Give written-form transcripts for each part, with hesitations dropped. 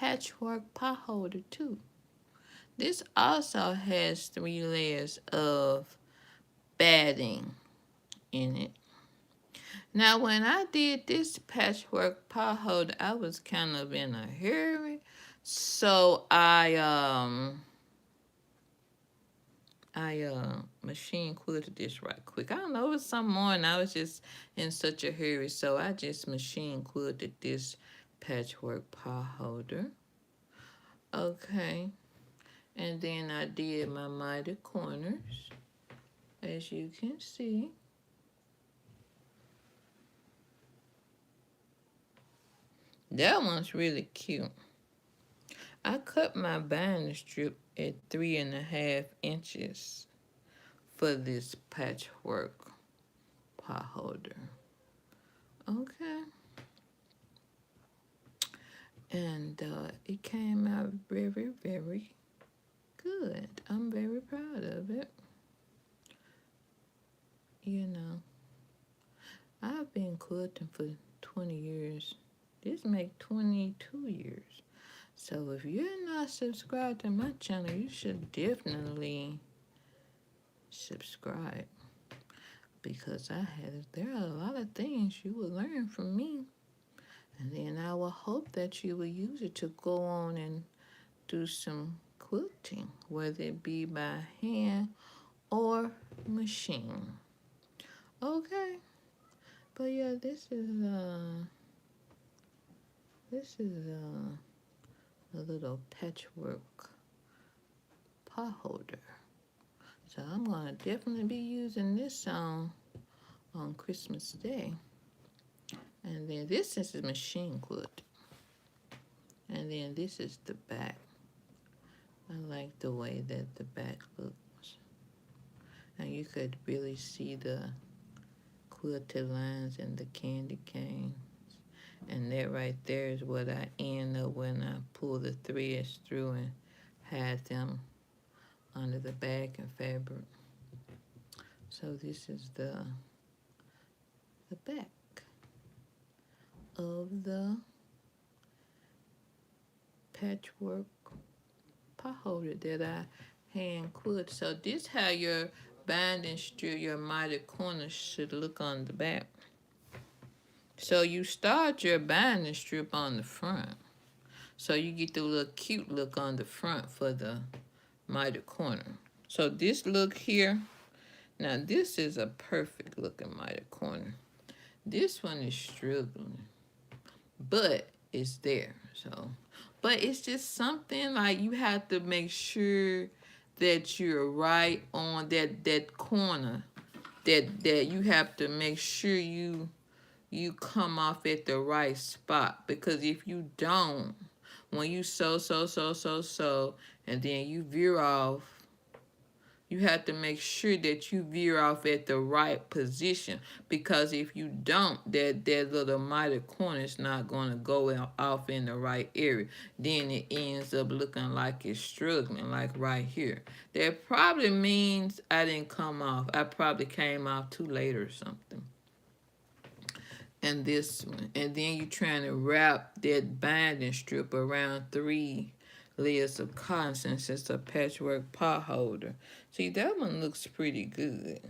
patchwork pot holder too. This also has 3 layers of batting in it. Now, when I did this patchwork pot holder, I was kind of in a hurry, so I machine quilted this right quick. I don't know, it was some morning. I was just in such a hurry, so I just machine quilted this patchwork pot holder. Okay, and then I did my mitered corners, as you can see. That one's really cute. I cut my binding strip at 3.5 inches for this patchwork pot holder. Okay. And it came out very, very good. I'm very proud of it. You know, I've been quilting for 20 years. This make 22 years. So if you're not subscribed to my channel, you should definitely subscribe, because there are a lot of things you will learn from me. And then I will hope that you will use it to go on and do some quilting, whether it be by hand or machine. Okay. But yeah, this is a little patchwork pot holder. So I'm gonna definitely be using this on Christmas Day. And then this is a machine quilt. And then this is the back. I like the way that the back looks. And you could really see the quilted lines and the candy canes. And that right there is what I end up when I pull the threads through and hide them under the back and fabric. So this is the back of the patchwork pot holder that I hand quilted. So this how your binding strip, your mitered corner should look on the back. So you start your binding strip on the front. So you get the little cute look on the front for the mitered corner. So this look here, now this is a perfect looking mitered corner. This one is struggling, but it's there. So, but it's just something like you have to make sure that you're right on that corner. That you have to make sure you come off at the right spot, because if you don't, when you sew, and then you veer off, you have to make sure that you veer off at the right position, because if you don't, that little mitered corner is not going to go off in the right area. Then it ends up looking like it's struggling, like right here. That probably means I didn't come off. I probably came off too late or something. And this one. And then you're trying to wrap that binding strip around 3 layers of cotton, since it's a patchwork pot holder. See, that one looks pretty good.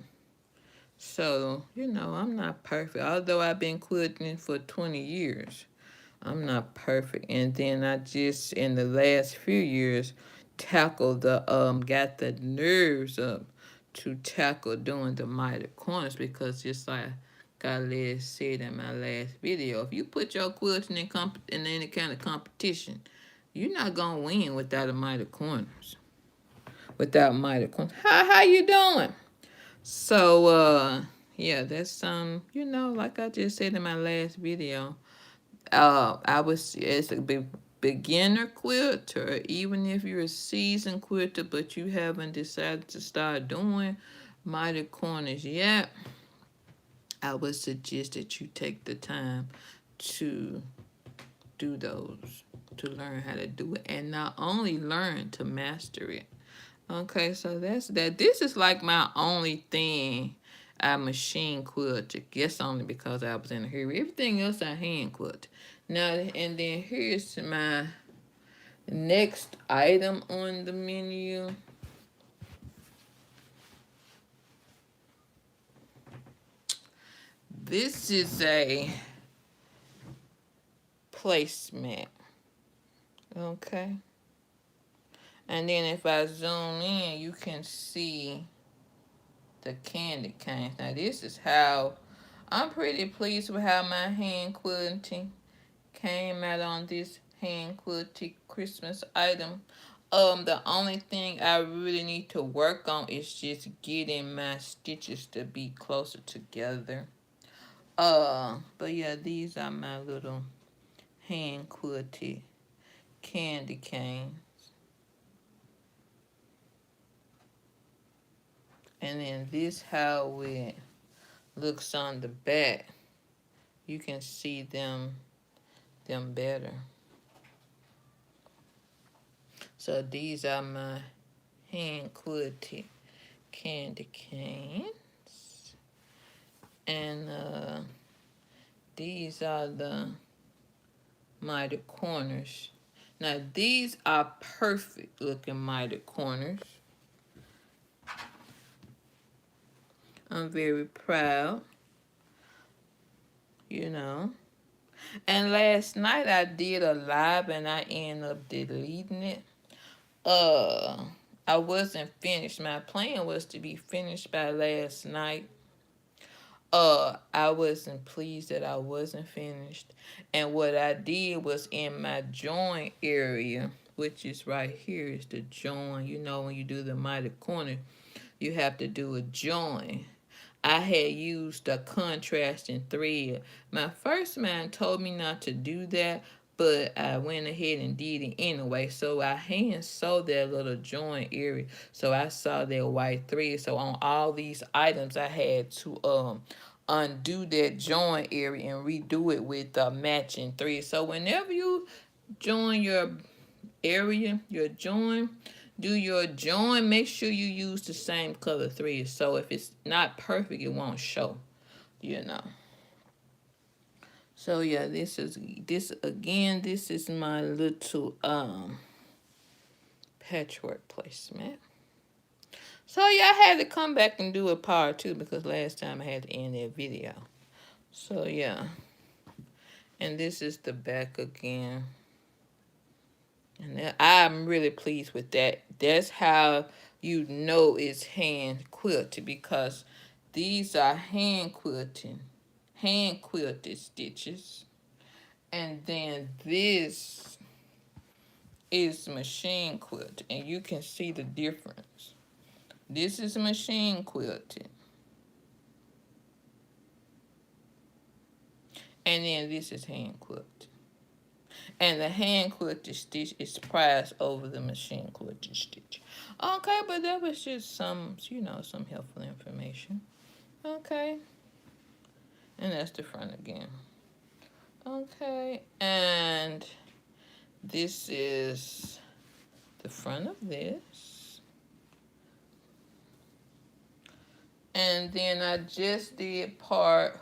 So, I'm not perfect. Although I've been quilting for 20 years, I'm not perfect. And then I just, in the last few years, got the nerves up to tackle doing the mitered corners, because just like Khaled said in my last video, if you put your quilting in any kind of competition, you're not gonna win without a mitered corners. Without mitered corners. How you doing? So yeah, that's like I just said in my last video. I was as a beginner quilter, even if you're a seasoned quilter, but you haven't decided to start doing mitered corners yet, I would suggest that you take the time to do those, to learn how to do it, and not only learn, to master it. Okay, so that's that. This is like my only thing I machine quilted. Guess only because I was in a hurry. Everything else I hand quilted. Now, and then here's my Next item on the menu. This is a placemat. Okay. And then if I zoom in, you can see the candy canes. Now this is how, I'm pretty pleased with how my hand quilting came out on this hand quilted Christmas item. The only thing I really need to work on is just getting my stitches to be closer together. But yeah, these are my little hand quilted candy cane. And then this how it looks on the back. You can see them better. So these are my hand quilted candy canes. And these are the mitered corners. Now these are perfect looking mitered corners. I'm very proud, you know. And last night I did a live and I ended up deleting it. I wasn't finished. My plan was to be finished by last night. I wasn't pleased that I wasn't finished. And what I did was in my join area, which is right here, is the join. You know, when you do the mitered corner, you have to do a join. I had used a contrasting thread. My first man told me not to do that, but I went ahead and did it anyway. So I hand sewed that little join area. So I saw that white thread. So on all these items, I had to undo that join area and redo it with matching thread. So whenever you join your area, your join, do your join, make sure you use the same color thread. So if it's not perfect, it won't show, you know. So yeah, this is my little patchwork placemat. So yeah, I had to come back and do a part 2 because last time I had to end that video. So yeah. And this is the back again. And I'm really pleased with that. That's how you know it's hand quilted, because these are hand quilted stitches. And then this is machine quilted, and you can see the difference. This is machine quilted. And then this is hand quilted. And the hand quilted stitch is priced over the machine quilted stitch. Okay, but that was just some helpful information. Okay. And that's the front again. Okay, and this is the front of this. And then I just did part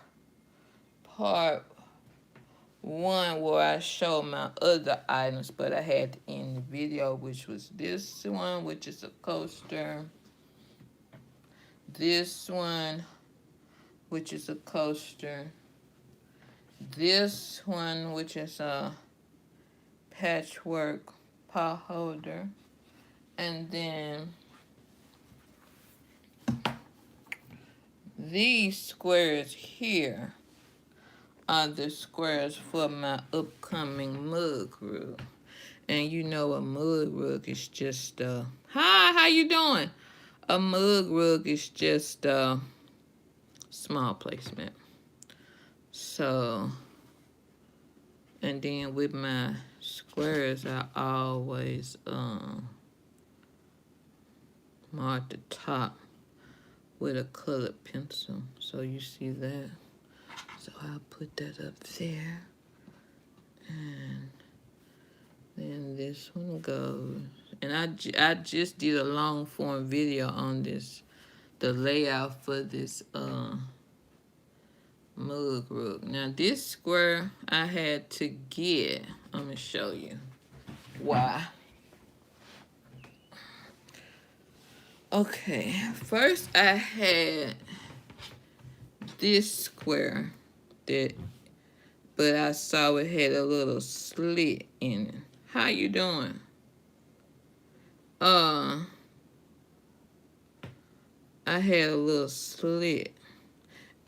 1 where I showed my other items, but I had to end the video, which was this one, which is a coaster. This one, which is a coaster. This one, which is a patchwork pot holder. And then these squares here are the squares for my upcoming mug rug. And you know a mug rug is just, hi, how you doing? A mug rug is just a small placement. So, and then with my squares, I always mark the top with a colored pencil. So you see that? So I'll put that up there. And then this one goes. And I just did a long form video on this, the layout for this mug rug. Now this square I had to get, I'm gonna show you why. Okay, first I had this square that, but I saw it had a little slit in it. How you doing? Uh, I had a little slit.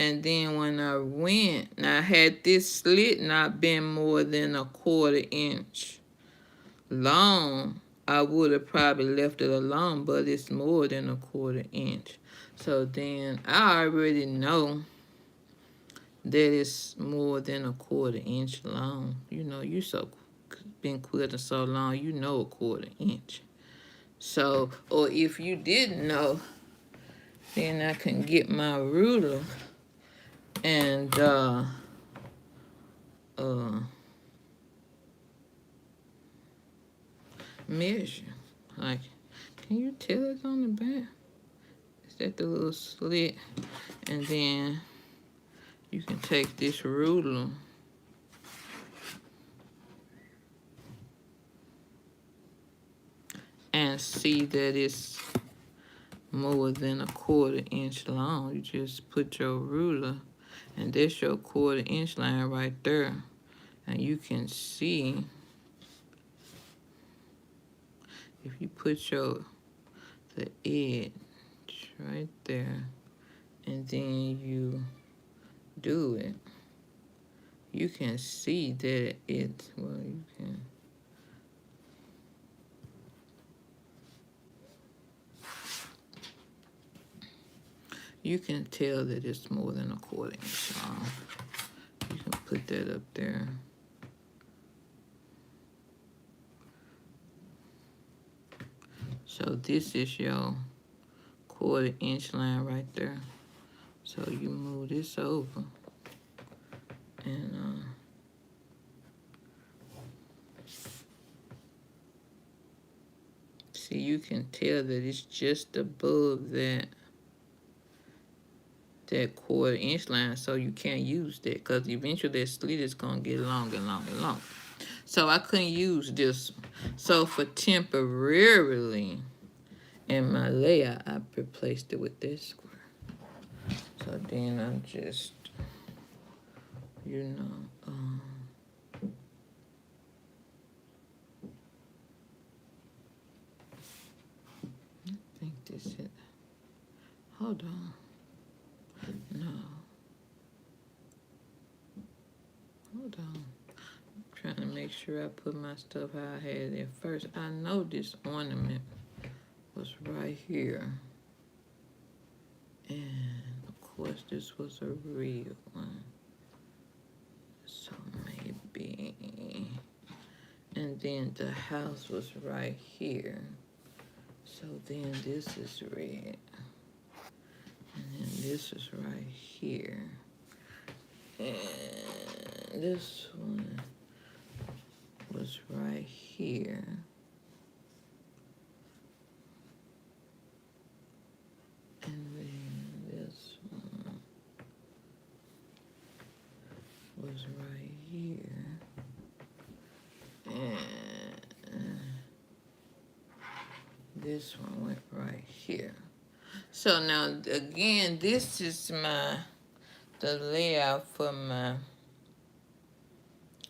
And then when I went, now had this slit not been more than a 1/4 inch long, I would have probably left it alone, but it's more than a 1/4 inch. So then I already know that it's more than a 1/4 inch long. You know, you so been quilting so long, you know a 1/4 inch. So, or if you didn't know, then I can get my ruler and uh measure. Like, can you tell it's on the back? Is that the little slit? And then you can take this ruler and see that it's more than a 1/4 inch long. You just put your ruler, and that's your 1/4 inch line right there. And you can see if you put the edge right there, and then you do it, you can see that it's, well, you can tell that it's more than a 1/4 inch long. You can put that up there. So this is your 1/4 inch line right there. So you move this over, and see, you can tell that it's just above that 1/4 inch line, so you can't use that, because eventually that slit is gonna get longer and longer and longer. So I couldn't use this. So for temporarily in my layout, I replaced it with this square. So then I'm just, you know, I think this is, hold on. No. Hold on. I'm trying to make sure I put my stuff how I had it first. I know this ornament was right here. And of course this was a real one. So maybe. And then the house was right here. So then this is red. And then this is right here. And this one was right here. And then this one was right here. And this one went right here. So now again, this is the layout for my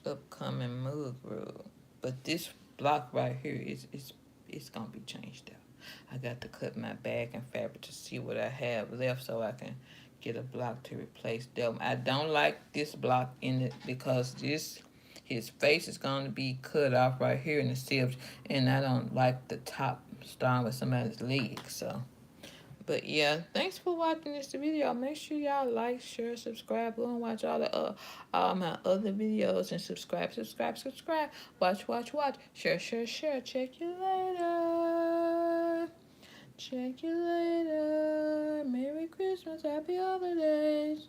upcoming mug rug. But this block right here is gonna be changed out. I got to cut my bag and fabric to see what I have left so I can get a block to replace them. I don't like this block in it because his face is going to be cut off right here in the sibs, and I don't like the top starting with somebody's leg. So, but yeah, thanks for watching this video. Make sure y'all like, share, subscribe, go and watch all my other videos, and subscribe. Watch. Share. Check you later. Check you later. Merry Christmas. Happy holidays.